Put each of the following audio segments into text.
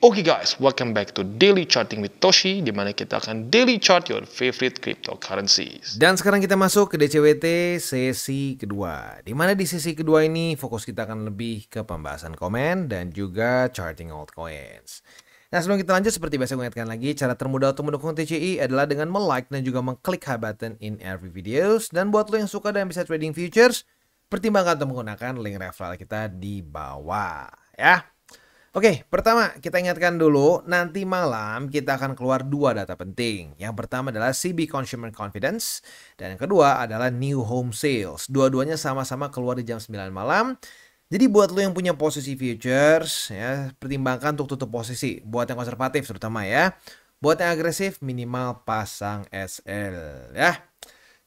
Oke guys, welcome back to Daily Charting with Toshi, di mana kita akan daily chart your favorite cryptocurrencies. Dan sekarang kita masuk ke DCWT sesi kedua, di mana di sesi kedua ini fokus kita akan lebih ke pembahasan komen dan juga charting altcoins. Nah, sebelum kita lanjut, seperti biasa gue ingatkan lagi, cara termudah untuk mendukung TCI adalah dengan like dan juga mengklik high button in every videos. Dan buat lo yang suka dan bisa trading futures, pertimbangkan untuk menggunakan link referral kita di bawah ya. Oke, pertama kita ingatkan dulu, nanti malam kita akan keluar dua data penting. Yang pertama adalah CB Consumer Confidence, dan yang kedua adalah New Home Sales. Dua-duanya sama-sama keluar di jam 9 malam. Jadi buat lo yang punya posisi futures, ya, pertimbangkan untuk tutup posisi. Buat yang konservatif terutama ya. Buat yang agresif, minimal pasang SL ya.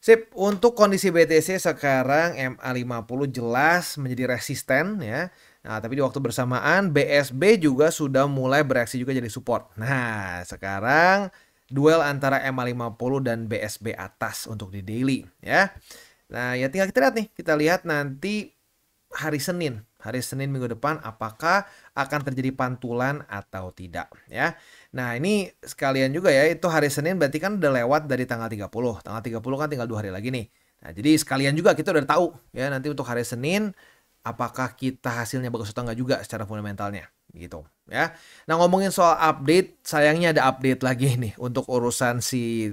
Sip, untuk kondisi BTC sekarang MA50 jelas menjadi resisten ya. Nah, tapi di waktu bersamaan BSB juga sudah mulai bereaksi juga jadi support. Nah, sekarang duel antara MA50 dan BSB atas untuk di daily ya. Nah, ya tinggal kita lihat nih. Kita lihat nanti hari Senin minggu depan apakah akan terjadi pantulan atau tidak ya. Nah, ini sekalian juga ya, itu hari Senin berarti kan udah lewat dari tanggal 30. Tanggal 30 kan tinggal 2 hari lagi nih. Nah, jadi sekalian juga kita udah tahu ya nanti untuk hari Senin apakah kita hasilnya bagus atau enggak juga secara fundamentalnya gitu ya. Nah, ngomongin soal update, sayangnya ada update lagi nih untuk urusan si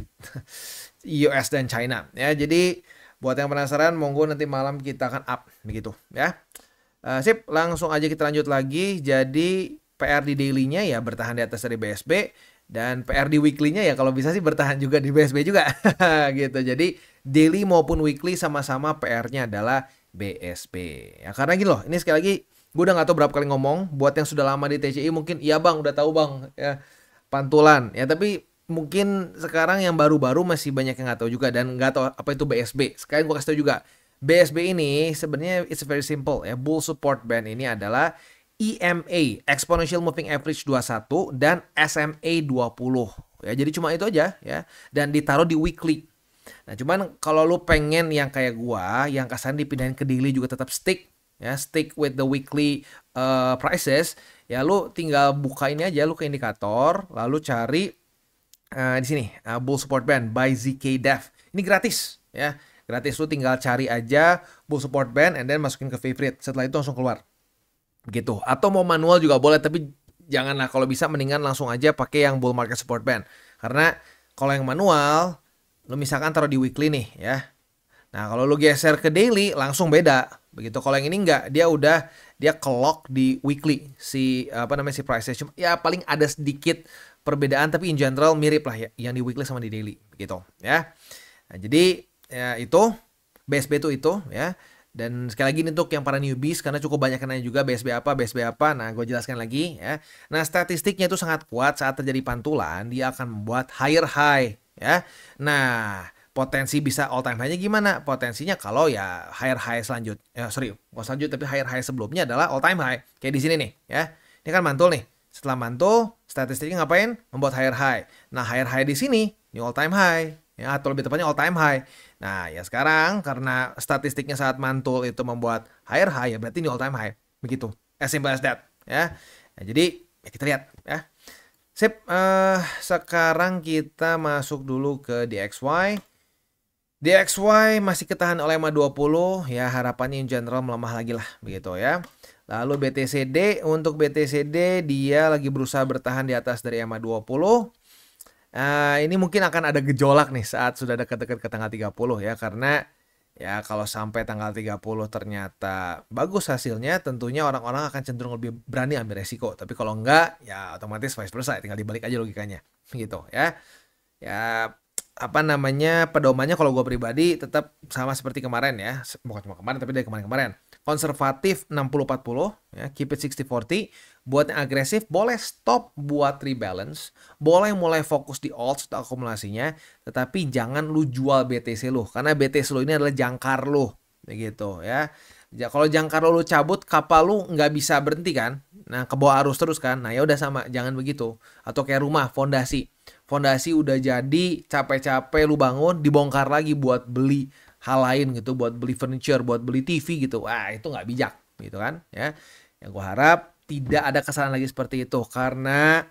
US dan China ya. Jadi buat yang penasaran, monggo nanti malam kita akan up begitu ya. Sip, langsung aja kita lanjut lagi. Jadi PR di daily-nya ya bertahan di atas dari BSB, dan PR di weekly-nya ya kalau bisa sih bertahan juga di BSB juga gitu. Jadi daily maupun weekly sama-sama PR-nya adalah BSB ya. Karena gini loh, ini sekali lagi gue udah gak tahu berapa kali ngomong. Buat yang sudah lama di TCI mungkin iya bang, udah tahu bang ya pantulan ya, tapi mungkin sekarang yang baru-baru masih banyak yang gak tahu juga dan gak tahu apa itu BSB. Sekarang gue kasih tahu juga, BSB ini sebenarnya it's very simple ya. Bull support band ini adalah EMA, Exponential Moving Average 21, dan SMA 20 ya. Jadi cuma itu aja ya, dan ditaruh di weekly. Nah, cuman kalau lu pengen yang kayak gua, yang kasar dipindahin ke daily juga tetap stick ya, stick with the weekly prices ya, lu tinggal buka ini aja, lu ke indikator, lalu cari di sini Bull Support Band by ZKDev. Ini gratis ya, gratis. Lu tinggal cari aja Bull Support Band and then masukin ke favorite. Setelah itu langsung keluar gitu. Atau mau manual juga boleh, tapi janganlah, kalau bisa mendingan langsung aja pakai yang Bull Market Support Band. Karena kalau yang manual, lu misalkan taruh di weekly nih ya. Nah, kalau lu geser ke daily langsung beda. Begitu. Kalau yang ini enggak, dia clock di weekly si si price. Cuma ya paling ada sedikit perbedaan, tapi in general mirip lah ya yang di weekly sama di daily gitu ya. Nah, jadi ya itu BSB itu ya. Dan sekali lagi ini untuk yang para newbies, karena cukup banyak yang nanya juga BSB apa. Nah, gue jelaskan lagi ya. Nah, statistiknya itu sangat kuat. Saat terjadi pantulan, dia akan membuat higher high ya. Nah, potensi bisa all time high-nya gimana? Potensinya kalau ya higher high bukan tapi higher high sebelumnya adalah all time high. Kayak di sini nih ya. Ini kan mantul nih. Setelah mantul, statistiknya ngapain? Membuat higher high. Nah, higher high di sini, ini all time high ya, atau lebih tepatnya all time high. Nah, ya sekarang karena statistiknya saat mantul itu membuat higher high, ya berarti ini all time high. Begitu. As simple as that ya. Nah, jadi ya kita lihat ya. Sip, sekarang kita masuk dulu ke DXY. DXY masih ketahan oleh MA20 ya, harapannya in general melemah lagi lah begitu ya. Lalu BTCD, untuk BTCD dia lagi berusaha bertahan di atas dari MA20. Ini mungkin akan ada gejolak nih saat sudah dekat-dekat ke tanggal 30 ya, karena ya kalau sampai tanggal 30 ternyata bagus hasilnya, tentunya orang-orang akan cenderung lebih berani ambil resiko. Tapi kalau enggak ya otomatis vice versa, tinggal dibalik aja logikanya gitu ya. Ya pedomannya kalau gue pribadi tetap sama seperti kemarin ya, bukan cuma kemarin tapi dari kemarin-kemarin. Konservatif 60-40 ya, keep it 60-40. Buat yang agresif boleh stop buat rebalance, boleh mulai fokus di alts atau akumulasinya, tetapi jangan lu jual BTC lu, karena BTC lu ini adalah jangkar lu begitu ya. Kalau jangkar lu cabut, kapal lu nggak bisa berhenti kan, nah ke bawah arus terus kan. Nah, ya udah sama, jangan begitu. Atau kayak rumah, fondasi udah jadi, capek-capek lu bangun, dibongkar lagi buat beli hal lain gitu, buat beli furniture, buat beli TV gitu. Wah, itu nggak bijak gitu kan ya. Yang gue harap tidak ada kesalahan lagi seperti itu karena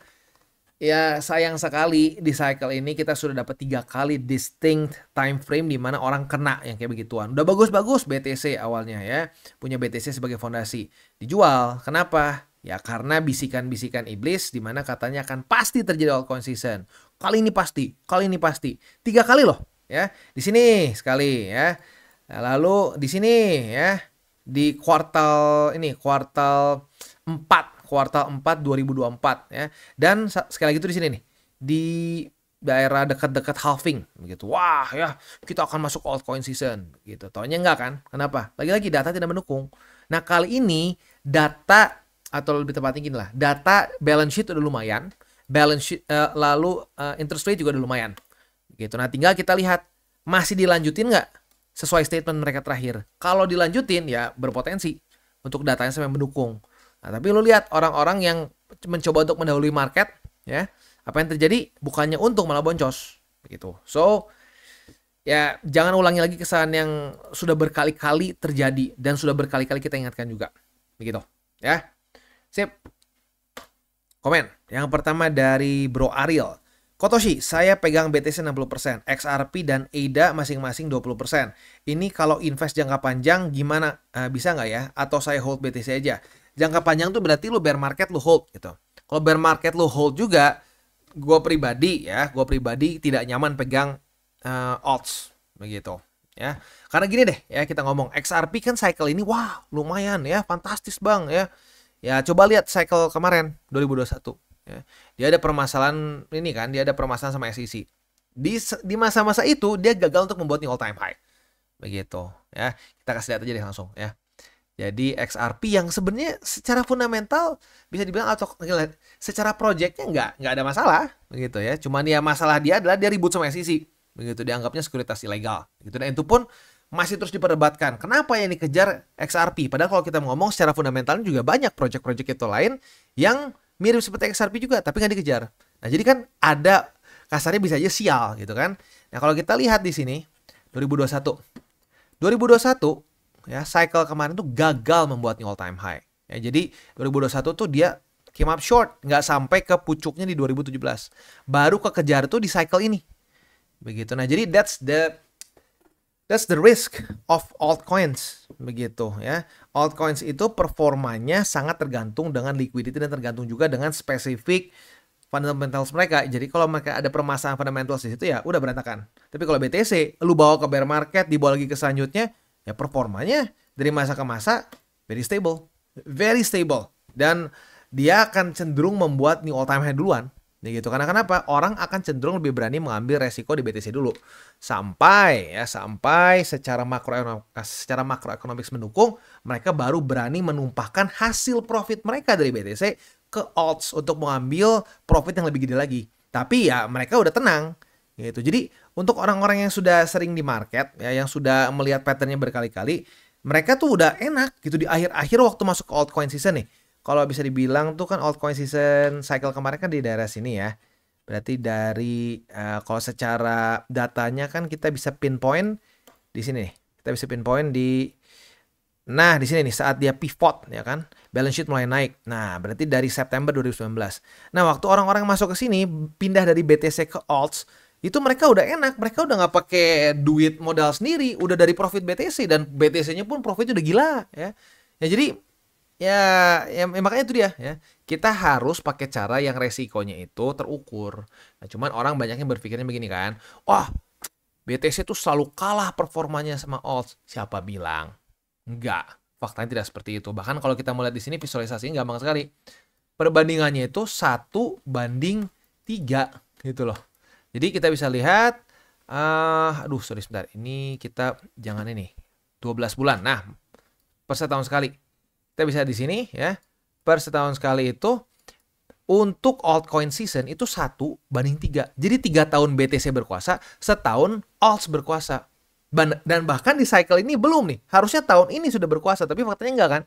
ya sayang sekali di cycle ini kita sudah dapat 3 kali distinct time frame di mana orang kena yang kayak begituan. Udah bagus-bagus BTC awalnya ya, punya BTC sebagai fondasi. Dijual, kenapa? Ya karena bisikan-bisikan iblis di mana katanya akan pasti terjadi altcoin season. Kali ini pasti, kali ini pasti. 3 kali loh ya. Di sini sekali ya. Lalu di sini ya di kuartal 4 2024 ya. Dan sekali lagi itu di sini nih. Di daerah dekat-dekat halving begitu. Wah, ya, kita akan masuk altcoin season gitu. Taunya enggak kan? Kenapa? Lagi-lagi data tidak mendukung. Nah, kali ini data atau lebih tepatnya gini lah, data balance sheet udah lumayan, balance sheet lalu interest rate juga udah lumayan. Gitu. Nah, tinggal kita lihat masih dilanjutin nggak sesuai statement mereka terakhir. Kalau dilanjutin ya berpotensi untuk datanya sampai mendukung. Nah, tapi lu lihat orang-orang yang mencoba untuk mendahului market, ya, apa yang terjadi? Bukannya untung malah boncos, begitu. So, ya jangan ulangi lagi kesalahan yang sudah berkali-kali terjadi dan sudah berkali-kali kita ingatkan juga, begitu, ya. Sip. Komen. Yang pertama dari Bro Ariel. Kotoshi, saya pegang BTC 60%, XRP dan ADA masing-masing 20%. Ini kalau invest jangka panjang gimana? Bisa nggak ya? Atau saya hold BTC aja? Jangka panjang tuh berarti lu bear market lu hold gitu. Kalau bear market lu hold juga, gue pribadi tidak nyaman pegang alts begitu ya. Karena gini deh ya, kita ngomong XRP kan cycle ini wah lumayan ya, fantastis bang ya. Ya coba lihat cycle kemarin 2021 ya. Dia ada permasalahan ini kan, dia ada permasalahan sama SEC. Di masa-masa itu dia gagal untuk membuat new all time high. Begitu ya. Kita kasih lihat aja deh langsung ya. Jadi XRP yang sebenarnya secara fundamental bisa dibilang atau secara projectnya nggak ada masalah begitu ya. Cuman ya masalah dia adalah dia ribut sama SEC begitu, dianggapnya sekuritas ilegal gitu. Dan itu pun masih terus diperdebatkan. Kenapa yang dikejar XRP? Padahal kalau kita ngomong secara fundamentalnya juga banyak project-project itu lain yang mirip seperti XRP juga tapi nggak dikejar. Nah jadi kan ada kasarnya bisa aja sial gitu kan. Nah kalau kita lihat di sini 2021 ya, cycle kemarin tuh gagal membuat new all time high. Ya, jadi 2021 tuh dia came up short, nggak sampai ke pucuknya di 2017. Baru kekejar tuh di cycle ini. Begitu. Nah, jadi that's the risk of altcoins begitu ya. Altcoins itu performanya sangat tergantung dengan liquidity dan tergantung juga dengan spesifik fundamentals mereka. Jadi kalau mereka ada permasalahan fundamentals di situ ya udah berantakan. Tapi kalau BTC lu bawa ke bear market, dibawa lagi ke selanjutnya, ya performanya dari masa ke masa very stable dan dia akan cenderung membuat new all time high duluan gitu. Karena kenapa? Orang akan cenderung lebih berani mengambil resiko di BTC dulu sampai secara makroekonomik mendukung, mereka baru berani menumpahkan hasil profit mereka dari BTC ke alts untuk mengambil profit yang lebih gede lagi. Tapi ya mereka udah tenang gitu. Jadi untuk orang-orang yang sudah sering di market ya, yang sudah melihat patternnya berkali-kali, mereka tuh udah enak gitu di akhir-akhir waktu masuk ke altcoin season nih. Kalau bisa dibilang tuh kan altcoin season cycle kemarin kan di daerah sini ya. Berarti dari kalau secara datanya kan kita bisa pinpoint di sini nih. Kita bisa pinpoint di di sini nih saat dia pivot ya kan. Balance sheet mulai naik. Nah, berarti dari September 2019. Nah, waktu orang-orang masuk ke sini pindah dari BTC ke alts, itu mereka udah enak, mereka udah nggak pakai duit modal sendiri, udah dari profit BTC dan BTC-nya pun profitnya udah gila ya. Ya jadi ya makanya itu dia ya. Kita harus pakai cara yang resikonya itu terukur. Nah, cuman orang banyak yang berpikirnya begini kan. Wah, BTC tuh selalu kalah performanya sama alts. Siapa bilang? Enggak. Faktanya tidak seperti itu. Bahkan kalau kita melihat di sini visualisasinya gampang sekali. Perbandingannya itu 1:3 gitu loh. Jadi kita bisa lihat, sorry sebentar, ini kita jangan ini, 12 bulan. Nah, per setahun sekali. Kita bisa di sini ya, per setahun sekali itu untuk altcoin season itu 1:3. Jadi 3 tahun BTC berkuasa, setahun alts berkuasa. Dan bahkan di cycle ini belum nih, harusnya tahun ini sudah berkuasa, tapi faktanya enggak kan?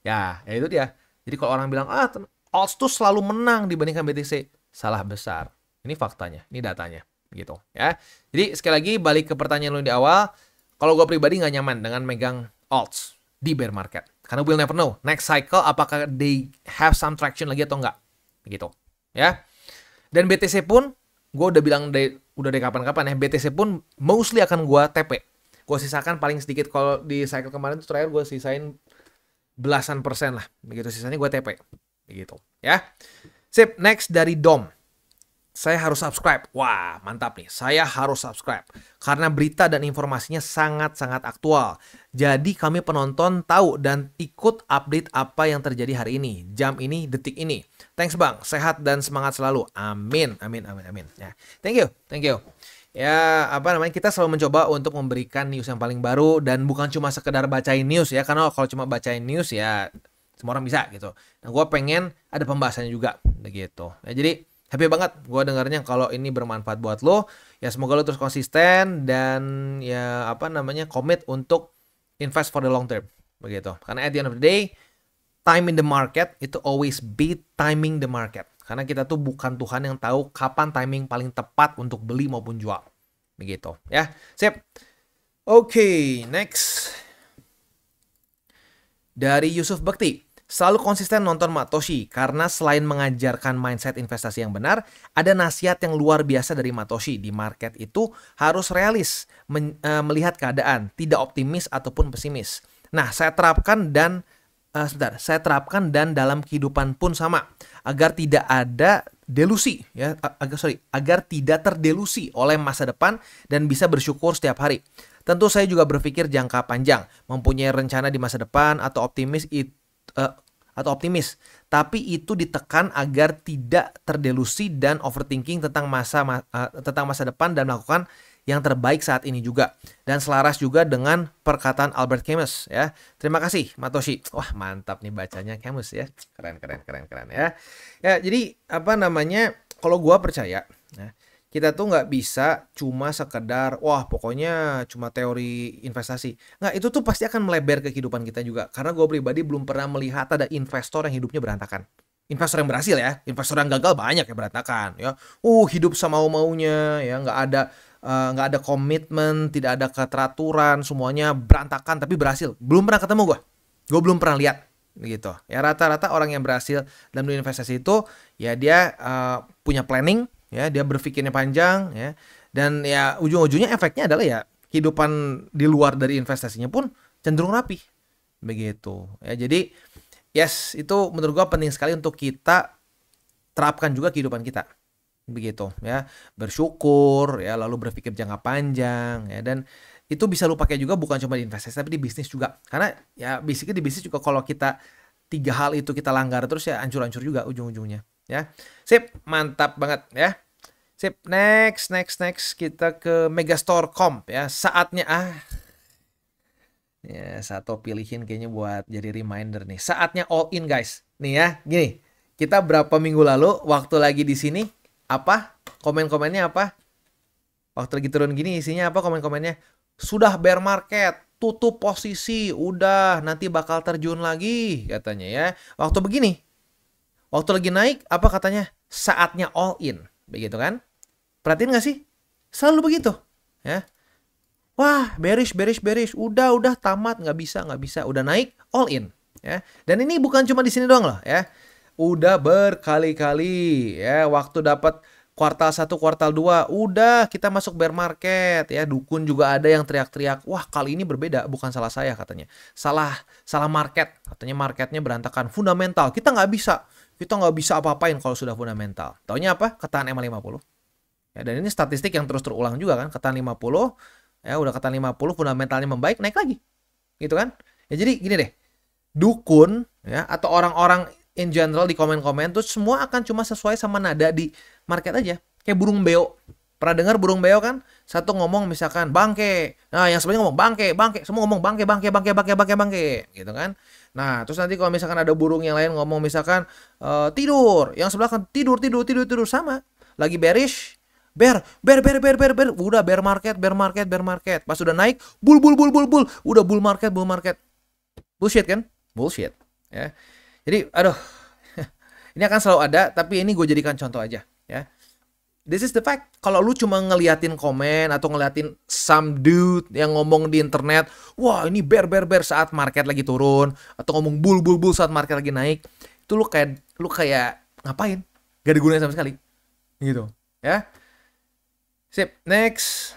Ya itu dia. Jadi kalau orang bilang, alts tuh selalu menang dibandingkan BTC, salah besar. Ini faktanya, ini datanya, gitu ya. Jadi sekali lagi balik ke pertanyaan lu di awal, kalau gue pribadi nggak nyaman dengan megang alts di bear market. Karena we'll never know next cycle apakah they have some traction lagi atau enggak. Begitu. Ya. Dan BTC pun gue udah bilang udah dari kapan-kapan ya, BTC pun mostly akan gue TP. Gue sisakan paling sedikit, kalau di cycle kemarin tuh terakhir gue sisain belasan persen lah. Begitu, sisanya gue TP. Begitu. Ya. Sip, next dari Dom. Saya harus subscribe. Wah, mantap nih. Saya harus subscribe. Karena berita dan informasinya sangat-sangat aktual. Jadi kami penonton tahu dan ikut update apa yang terjadi hari ini. Jam ini, detik ini. Thanks Bang. Sehat dan semangat selalu. Amin. Amin, amin, amin. Ya. Thank you. Thank you. Ya, kita selalu mencoba untuk memberikan news yang paling baru. Dan bukan cuma sekedar bacain news ya. Karena kalau cuma bacain news ya semua orang bisa gitu. Nah, gue pengen ada pembahasannya juga. Begitu. Ya, jadi happy banget gue dengarnya kalau ini bermanfaat buat lo. Ya semoga lo terus konsisten dan ya komit untuk invest for the long term. Begitu. Karena at the end of the day, time in the market itu always be timing the market. Karena kita tuh bukan Tuhan yang tahu kapan timing paling tepat untuk beli maupun jual. Begitu. Ya. Sip. Oke, next. Dari Yusuf Bekti. Selalu konsisten nonton Matoshi karena selain mengajarkan mindset investasi yang benar, ada nasihat yang luar biasa dari Matoshi. Di market itu harus realis, melihat keadaan, tidak optimis ataupun pesimis. Nah, saya terapkan dan dalam kehidupan pun sama, agar tidak ada delusi ya, agar tidak terdelusi oleh masa depan dan bisa bersyukur setiap hari. Tentu saya juga berpikir jangka panjang, mempunyai rencana di masa depan atau optimis, tapi itu ditekan agar tidak terdelusi dan overthinking tentang masa depan dan melakukan yang terbaik saat ini juga. Dan selaras juga dengan perkataan Albert Camus ya. Terima kasih Matoshi. Wah, mantap nih bacanya Camus ya. Keren ya. Ya, jadi kalau gua percaya ya, kita tuh nggak bisa cuma sekedar pokoknya cuma teori investasi. Nggak, itu tuh pasti akan melebar ke kehidupan kita juga. Karena gue pribadi belum pernah melihat ada investor yang hidupnya berantakan. Investor yang berhasil ya, investor yang gagal banyak yang berantakan ya. Hidup semau-maunya ya, nggak ada komitmen, tidak ada keteraturan, semuanya berantakan tapi berhasil. Belum pernah ketemu gue. Gue belum pernah lihat gitu. Ya rata-rata orang yang berhasil dalam investasi itu ya dia punya planning. Ya, dia berpikirnya panjang ya. Dan ya ujung-ujungnya efeknya adalah ya kehidupan di luar dari investasinya pun cenderung rapi. Begitu. Ya, jadi yes, itu menurut gua penting sekali untuk kita terapkan juga kehidupan kita. Begitu ya. Bersyukur ya, lalu berpikir jangka panjang ya, dan itu bisa lu pakai juga bukan cuma di investasi tapi di bisnis juga. Karena ya basically di bisnis juga kalau kita 3 hal itu kita langgar terus ya hancur-hancur juga ujung-ujungnya. Ya, sip, mantap banget ya. Sip, next kita ke Megastore Comp ya. Saatnya ya satu pilihin kayaknya buat jadi reminder nih. Saatnya all in guys. Nih ya, gini. Kita berapa minggu lalu waktu lagi di sini apa? Komen-komennya apa? Waktu lagi turun gini isinya apa komen-komennya? Sudah bear market, tutup posisi, udah nanti bakal terjun lagi katanya ya. Waktu begini, waktu lagi naik, apa katanya? Saatnya all in. Begitu kan? Perhatiin gak sih? Selalu begitu. Ya. Wah, bearish. Udah tamat. Nggak bisa. Udah naik, all in. Ya. Dan ini bukan cuma di sini doang loh. Ya. Udah berkali-kali. Ya. Waktu dapat kuartal 1, kuartal 2. Udah kita masuk bear market. Ya. Dukun juga ada yang teriak-teriak. Wah, kali ini berbeda. Bukan salah saya katanya. Salah market. Katanya marketnya berantakan. Fundamental. Kita nggak bisa apa-apain kalau sudah fundamental. Taunya apa? Ketahan MA50. Ya, dan ini statistik yang terus terulang juga kan. Ketahan 50. Ya, udah ketahan 50, fundamentalnya membaik, naik lagi. Gitu kan? Ya, jadi gini deh. Dukun ya atau orang-orang in general di komen-komen tuh semua akan cuma sesuai sama nada di market aja. Kayak burung beo. Pernah dengar burung beo kan? Satu ngomong misalkan bangke. Nah, yang sebelumnya ngomong bangke. Semua ngomong bangke. Gitu kan? Nah, terus nanti kalau misalkan ada burung yang lain ngomong misalkan tidur. Yang sebelah kan tidur. Sama. Lagi bearish. Bear. Udah bear market. Pas udah naik, bull. Udah bull market. Bullshit kan? Bullshit. Ya. Jadi, aduh. Ini akan selalu ada, tapi ini gue jadikan contoh aja. Ya. This is the fact. Kalau lu cuma ngeliatin komen atau ngeliatin some dude yang ngomong di internet, wah ini bear saat market lagi turun, atau ngomong bull saat market lagi naik, itu lu kayak ngapain? Gak digunain sama sekali. Gitu, ya. Sip, next.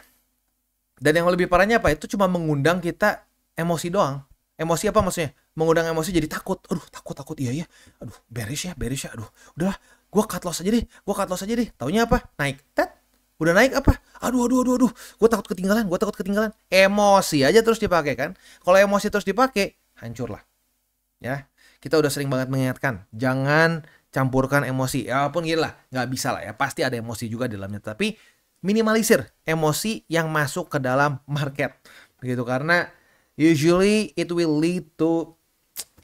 Dan yang lebih parahnya apa? Itu cuma mengundang kita emosi doang. Emosi apa maksudnya? Mengundang emosi jadi takut. Aduh, takut. Iya. Aduh, bearish ya. Aduh, udahlah. Gue cut loss aja deh. Taunya apa? Naik. Udah naik apa? Aduh. Gue takut ketinggalan. Emosi aja terus dipakai kan. Kalau emosi terus dipakai, hancur lah. Ya. Kita udah sering banget mengingatkan. Jangan campurkan emosi. Ya walaupun gini lah. Nggak bisa lah ya. Pasti ada emosi juga di dalamnya. Tapi minimalisir emosi yang masuk ke dalam market. Begitu. Karena usually it will lead to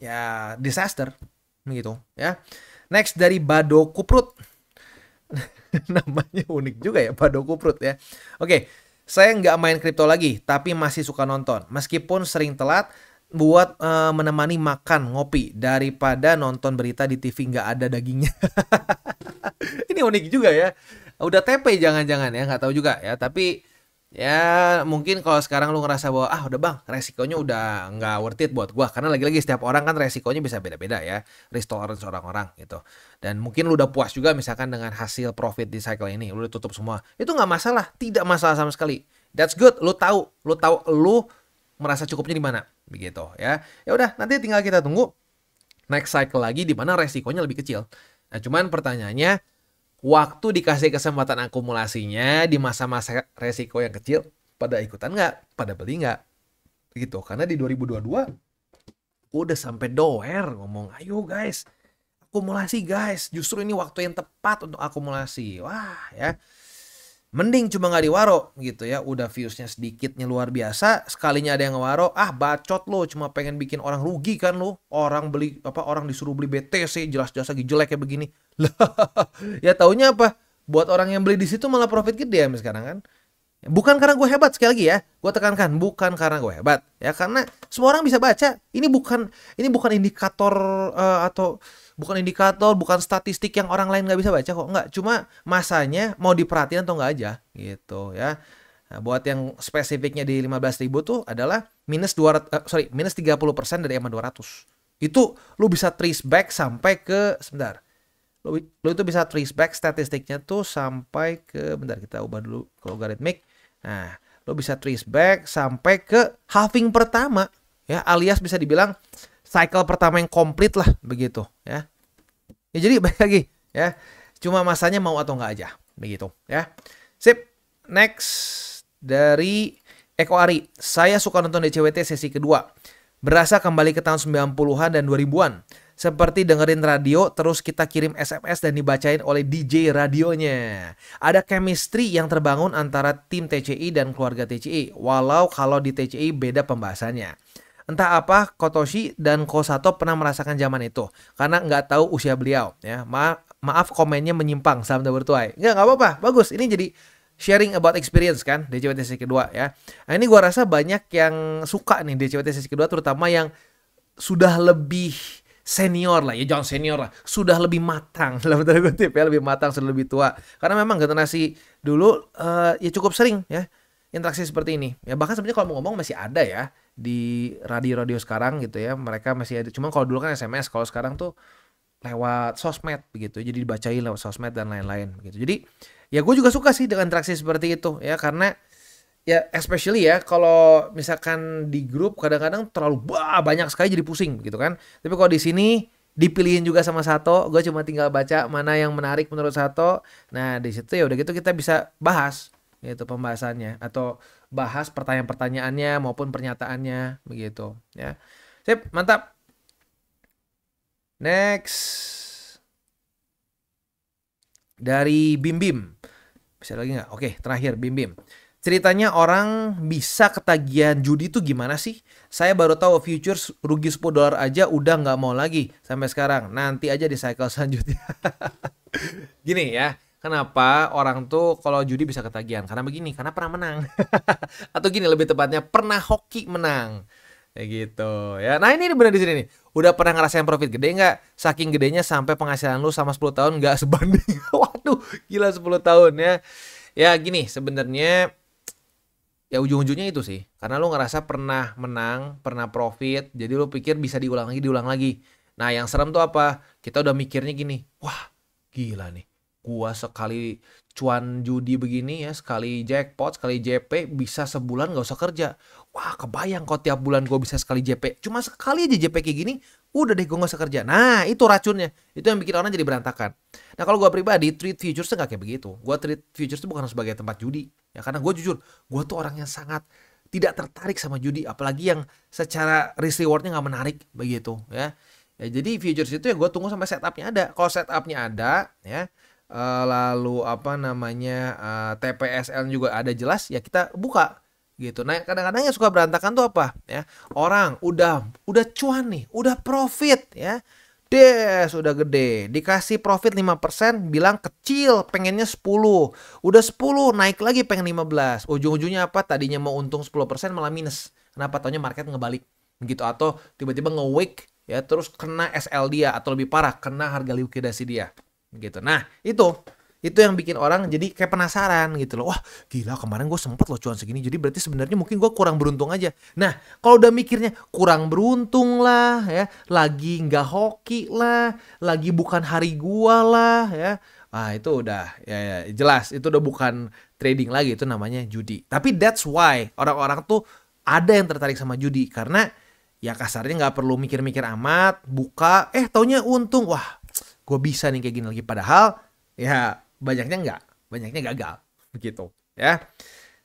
ya disaster. Begitu ya. Next dari Bado Kuprut. Namanya unik juga ya, Bado Kuprut ya. Oke, saya nggak main kripto lagi, tapi masih suka nonton. Meskipun sering telat buat menemani makan ngopi daripada nonton berita di TV nggak ada dagingnya. Ini unik juga ya. Udah TP jangan-jangan ya, nggak tahu juga ya. Tapi ya mungkin kalau sekarang lu ngerasa bahwa udah bang resikonya udah nggak worth it buat gua, karena lagi-lagi setiap orang kan resikonya bisa beda-beda ya, risk tolerance orang-orang gitu. Dan mungkin lu udah puas juga misalkan dengan hasil profit di cycle ini, lu udah tutup semua, itu nggak masalah, tidak masalah sama sekali. That's good, lu tahu lu merasa cukupnya di mana begitu ya. Ya udah, nanti tinggal kita tunggu next cycle lagi di mana resikonya lebih kecil. Nah cuman pertanyaannya, waktu dikasih kesempatan akumulasinya di masa-masa resiko yang kecil, pada ikutan nggak? Pada beli nggak? Gitu. Karena di 2022 udah sampai doer ngomong, ayo guys, akumulasi guys. Justru ini waktu yang tepat untuk akumulasi. Wah ya. Mending cuma nggak diwaro gitu ya. Udah viewsnya sedikitnya luar biasa. Sekalinya ada yang ngewaro, bacot lo, cuma pengen bikin orang rugi kan lo. Orang disuruh beli BTC, jelas-jelas lagi jelek kayak begini. Ya taunya apa? Buat orang yang beli di situ malah profit gede ya sekarang kan. Bukan karena gue hebat, sekali lagi ya. Gue tekankan, bukan karena gue hebat ya, karena semua orang bisa baca. Ini bukan indikator bukan statistik yang orang lain nggak bisa baca kok. Nggak, cuma masanya mau diperhatiin atau nggak aja gitu ya. Nah, buat yang spesifiknya di 15.000 tuh adalah minus 30% dari EMA 200. Itu lu bisa trace back sampai ke Lu itu bisa trace back statistiknya tuh sampai ke, bentar kita ubah dulu ke logaritmik. Nah, lu bisa trace back sampai ke halving pertama ya, alias bisa dibilang cycle pertama yang komplit lah begitu ya. Ya jadi balik lagi ya, cuma masanya mau atau enggak aja begitu ya. Sip. Next dari Eko Ari, saya suka nonton DCWT sesi kedua. Berasa kembali ke tahun 90-an dan 2000-an. Seperti dengerin radio terus kita kirim SMS dan dibacain oleh DJ radionya. Ada chemistry yang terbangun antara tim TCI dan keluarga TCI. Walau kalau di TCI beda pembahasannya. Entah apa Kotoshi dan Kosato pernah merasakan zaman itu. Karena nggak tahu usia beliau. Ya, maaf komennya menyimpang, salam tak bertuai. Nggak apa-apa, bagus. Ini jadi sharing about experience kan, DCWT sesi kedua ya. Nah ini gua rasa banyak yang suka nih DCWT sesi kedua, terutama yang sudah lebih senior lah, ya jangan senior lah, sudah lebih matang dalam tanda kutip ya, lebih matang, sudah lebih tua. Karena memang generasi dulu ya cukup sering ya interaksi seperti ini. Ya bahkan sebenarnya kalau mau ngomong masih ada ya di radio-radio sekarang gitu ya, mereka masih ada. Cuma kalau dulu kan SMS, kalau sekarang tuh lewat sosmed begitu, jadi dibacain lewat sosmed dan lain-lain begitu. Jadi ya gue juga suka sih dengan interaksi seperti itu ya, karena ya especially ya kalau misalkan di grup kadang-kadang terlalu banyak sekali jadi pusing gitu kan. Tapi kalau di sini dipilihin juga sama Sato, gue cuma tinggal baca mana yang menarik menurut Sato. Nah di situ ya udah gitu kita bisa bahas gitu pembahasannya, atau bahas pertanyaan-pertanyaannya maupun pernyataannya begitu ya. Sip, mantap. Next dari Bim Bim, bisa lagi nggak? Oke, terakhir Bim Bim. Ceritanya orang bisa ketagihan judi itu gimana sih? Saya baru tahu futures rugi $10 aja udah nggak mau lagi sampai sekarang. Nanti aja di cycle selanjutnya. Gini ya, kenapa orang tuh kalau judi bisa ketagihan? Karena begini, karena pernah menang. Atau gini lebih tepatnya, pernah hoki menang. Kayak gitu ya. Nah ini bener di sini nih. Udah pernah ngerasain profit gede nggak? Saking gedenya sampai penghasilan lu sama 10 tahun nggak sebanding. Waduh. Aduh, gila 10 tahun ya. Ya gini, sebenarnya ya ujung-ujungnya itu sih. Karena lu ngerasa pernah menang, pernah profit, jadi lu pikir bisa diulang lagi, diulang lagi. Nah, yang serem tuh apa? Kita udah mikirnya gini, wah, gila nih. Gua sekali cuan judi begini ya, sekali jackpot, sekali JP bisa sebulan nggak usah kerja. Wah, kebayang kok tiap bulan gua bisa sekali JP. Cuma sekali aja JP kayak gini, udah deh gua nggak usah kerja. Nah, itu racunnya. Itu yang bikin orang jadi berantakan. Nah, kalau gua pribadi treat futures tuh nggak kayak begitu. Gua treat futures tuh bukan sebagai tempat judi. Ya karena gue jujur, gue tuh orang yang sangat tidak tertarik sama judi, apalagi yang secara risk rewardnya nggak menarik begitu ya. Ya jadi futures itu yang gue tunggu sampai setupnya ada. Kalau setupnya ada ya, lalu apa namanya TPSL juga ada jelas ya kita buka gitu. Nah kadang-kadang yang suka berantakan tuh apa ya? Orang udah cuan nih, udah profit ya. Sudah gede, dikasih profit 5%, bilang kecil, pengennya 10. Udah 10, naik lagi pengen 15. Ujung-ujungnya apa? Tadinya mau untung 10% malah minus. Kenapa? Taunya market ngebalik. Begitu, atau tiba-tiba nge-wake ya, terus kena SL dia, atau lebih parah, kena harga likuidasi dia. Gitu. Nah, itu yang bikin orang jadi kayak penasaran gitu loh. Wah gila kemarin gue sempet loh cuan segini. Jadi berarti sebenarnya mungkin gue kurang beruntung aja. Nah kalau udah mikirnya kurang beruntung lah ya. Lagi nggak hoki lah. Lagi bukan hari gue lah ya. Ah itu udah ya jelas. Itu udah bukan trading lagi. Itu namanya judi. Tapi that's why orang-orang tuh ada yang tertarik sama judi. Karena ya kasarnya nggak perlu mikir-mikir amat. Buka taunya untung. Wah gue bisa nih kayak gini lagi. Padahal ya banyaknya enggak, banyaknya gagal begitu ya.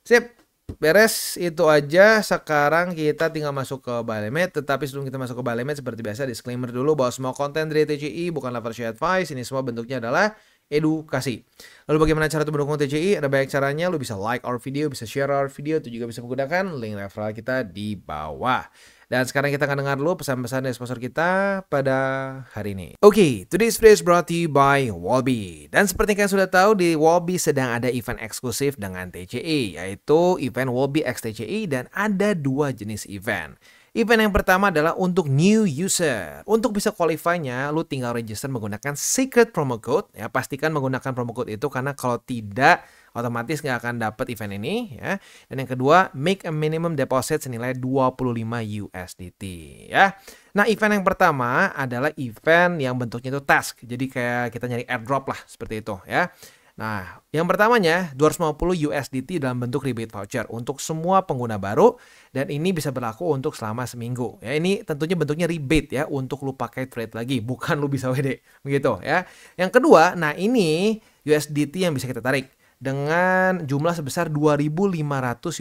Sip, beres itu aja. Sekarang kita tinggal masuk ke buy limit. Tetapi sebelum kita masuk ke buy limit, seperti biasa disclaimer dulu bahwa semua konten dari TCI bukanlah financial advice. Ini semua bentuknya adalah edukasi. Lalu bagaimana cara untuk mendukung TCI? Ada banyak caranya. Lu bisa like our video, bisa share our video, itu juga bisa menggunakan link referral kita di bawah. Dan sekarang kita akan dengar dulu pesan-pesan dari sponsor kita pada hari ini. Oke, today's video is brought to you by Wallbe. Dan seperti kalian sudah tahu, di Wallbe sedang ada event eksklusif dengan TCI, yaitu event Wallbe X TCI, dan ada dua jenis event. Event yang pertama adalah untuk new user. Untuk bisa qualify-nya, lu tinggal register menggunakan secret promo code. Ya, pastikan menggunakan promo code itu karena kalau tidak, otomatis nggak akan dapat event ini ya. Dan yang kedua, make a minimum deposit senilai 25 USDT ya. Nah, event yang pertama adalah event yang bentuknya itu task. Jadi kayak kita nyari airdrop lah seperti itu ya. Nah, yang pertamanya 250 USDT dalam bentuk rebate voucher untuk semua pengguna baru dan ini bisa berlaku untuk selama seminggu. Ya, ini tentunya bentuknya rebate ya untuk lu pakai trade lagi, bukan lu bisa WD begitu ya. Yang kedua, nah ini USDT yang bisa kita tarik dengan jumlah sebesar 2.500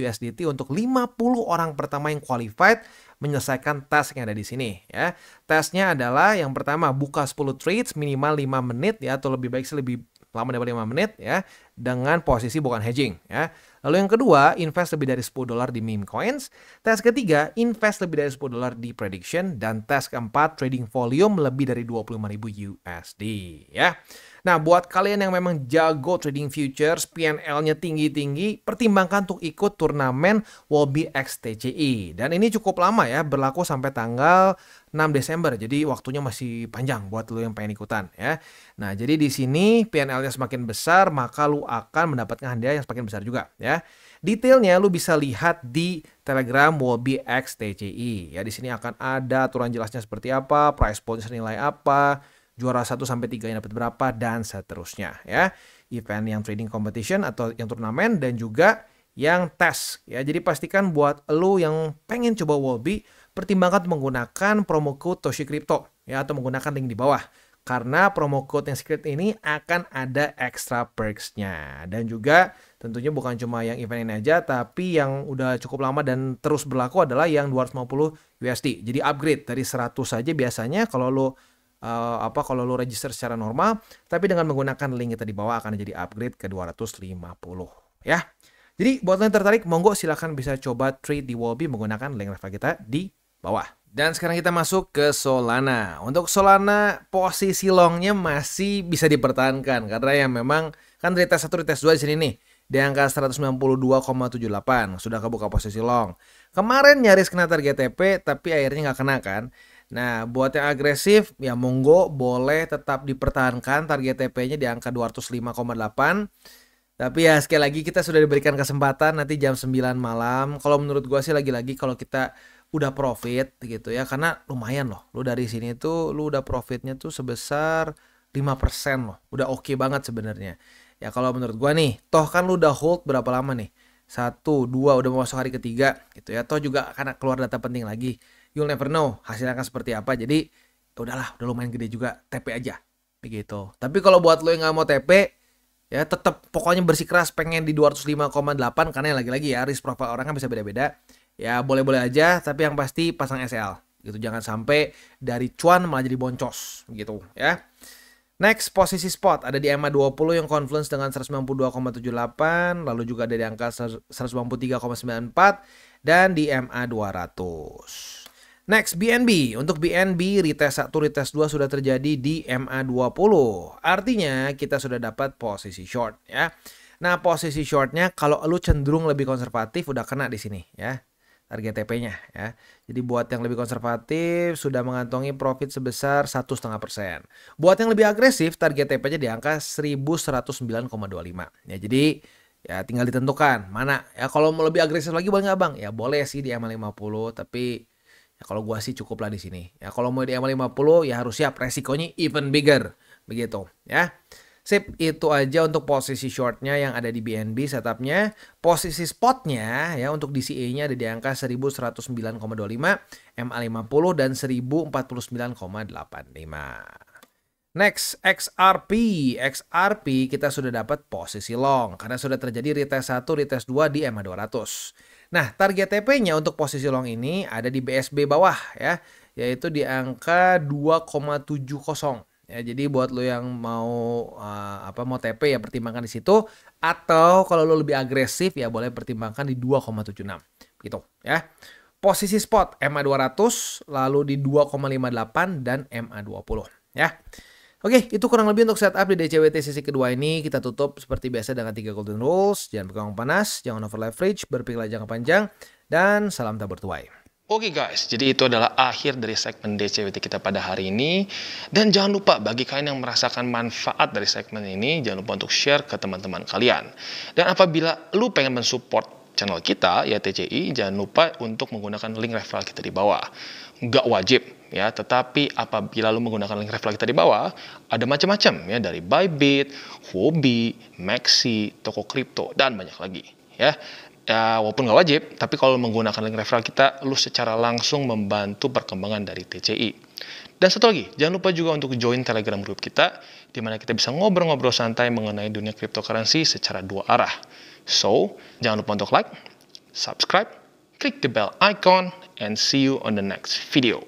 USDT untuk 50 orang pertama yang qualified menyelesaikan task yang ada di sini ya. Tasnya adalah yang pertama buka 10 trades minimal 5 menit ya, atau lebih baik sih lebih lama daripada 5 menit ya, dengan posisi bukan hedging ya. Lalu yang kedua, invest lebih dari $10 di meme coins. Tes ketiga, invest lebih dari $10 di prediction. Dan tes keempat, trading volume lebih dari 25.000 USD ya. Nah, buat kalian yang memang jago trading futures, PNL-nya tinggi-tinggi, pertimbangkan untuk ikut turnamen Wallbe X TCI. Dan ini cukup lama ya, berlaku sampai tanggal 6 Desember. Jadi waktunya masih panjang buat lo yang pengen ikutan ya. Nah, jadi di sini PNL-nya semakin besar, maka lu akan mendapatkan hadiah yang semakin besar juga ya. Detailnya lu bisa lihat di Telegram Wallbe X TCI. Ya, di sini akan ada aturan jelasnya seperti apa, price point senilai apa, juara 1 sampai 3 yang dapat berapa, dan seterusnya ya. Event yang trading competition atau yang turnamen dan juga yang tes ya. Jadi pastikan buat lu yang pengen coba Wallbe, pertimbangkan menggunakan promo code Toshi Crypto ya, atau menggunakan link di bawah. Karena promo code yang secret ini akan ada extra perks-nya. Dan juga tentunya bukan cuma yang event ini aja, tapi yang udah cukup lama dan terus berlaku adalah yang 250 USD. Jadi upgrade dari 100 saja biasanya kalau lo kalau lo register secara normal, tapi dengan menggunakan link kita di bawah akan jadi upgrade ke 250 ya. Jadi buat lo yang tertarik, monggo silahkan bisa coba trade di Wallbe menggunakan link referral kita di bawah. Dan sekarang kita masuk ke Solana. Untuk Solana, posisi longnya masih bisa dipertahankan karena yang memang kan retest 1, retest 2 di sini nih. Di angka 192,78 sudah kebuka posisi long. Kemarin nyaris kena target TP tapi akhirnya nggak kena kan. Nah, buat yang agresif, ya monggo boleh tetap dipertahankan target TP-nya di angka 205,8. Tapi ya sekali lagi kita sudah diberikan kesempatan nanti jam 9 malam. Kalau menurut gua sih lagi-lagi kalau kita udah profit gitu ya. Karena lumayan loh. Lu dari sini tuh lu udah profitnya tuh sebesar 5% loh. Udah oke banget sebenarnya. Ya kalau menurut gua nih, toh kan lu udah hold berapa lama nih? 1, 2 udah mau masuk hari ketiga gitu ya. Toh juga karena keluar data penting lagi. You'll never know hasilnya akan seperti apa. Jadi ya udahlah, udah lumayan gede juga, TP aja. Begitu. Tapi kalau buat lu yang nggak mau TP, ya tetap pokoknya bersikeras pengen di 205,8 karena lagi-lagi ya risk profile orang kan bisa beda-beda. Ya boleh-boleh aja tapi yang pasti pasang SL gitu. Jangan sampai dari cuan malah jadi boncos gitu ya. Next, posisi spot ada di MA20 yang confluence dengan 192,78, lalu juga ada di angka 193,94 dan di MA200. Next, BNB. Untuk BNB, retest 1, retest 2 sudah terjadi di MA20. Artinya, kita sudah dapat posisi short ya. Nah, posisi shortnya kalau lu cenderung lebih konservatif udah kena di sini ya. Target TP-nya ya. Jadi buat yang lebih konservatif sudah mengantongi profit sebesar 1,5%. Buat yang lebih agresif, target TP-nya di angka 1109,25. Ya, jadi ya tinggal ditentukan mana. Ya kalau mau lebih agresif lagi boleh nggak Bang? Ya boleh sih di MA50, tapi ya kalau gua sih cukup lah di sini. Ya kalau mau di MA50 ya harus siap resikonya even bigger. Begitu ya. Sip, itu aja untuk posisi shortnya yang ada di BNB setupnya. Posisi spotnya ya untuk DCA-nya ada di angka 1109,25, MA50 dan 1049,85. Next, XRP. XRP kita sudah dapat posisi long karena sudah terjadi retest 1, retest 2 di MA200. Nah, target TP-nya untuk posisi long ini ada di BSB bawah ya, yaitu di angka 2,70. Ya, jadi buat lo yang mau mau TP ya pertimbangkan di situ, atau kalau lo lebih agresif ya boleh pertimbangkan di 2,76 gitu ya. Posisi spot MA200 lalu di 2,58 dan MA20 ya. Oke, itu kurang lebih untuk setup di DCWT sesi kedua ini. Kita tutup seperti biasa dengan 3 golden rules. Jangan pegang panas, jangan over leverage, berpikirlah jangka panjang, dan salam tabur tuai. Oke guys, jadi itu adalah akhir dari segmen DCWT kita pada hari ini. Dan jangan lupa bagi kalian yang merasakan manfaat dari segmen ini, jangan lupa untuk share ke teman-teman kalian. Dan apabila lu pengen mensupport channel kita, ya TCI, jangan lupa untuk menggunakan link referral kita di bawah. Nggak wajib ya, tetapi apabila lu menggunakan link referral kita di bawah, ada macam-macam ya, dari Bybit, Huobi, Maxi, toko kripto, dan banyak lagi ya. Ya, walaupun nggak wajib, tapi kalau menggunakan link referral kita, lu secara langsung membantu perkembangan dari TCI. Dan satu lagi, jangan lupa juga untuk join Telegram group kita, di mana kita bisa ngobrol-ngobrol santai mengenai dunia cryptocurrency secara dua arah. So, jangan lupa untuk like, subscribe, klik the bell icon, and see you on the next video.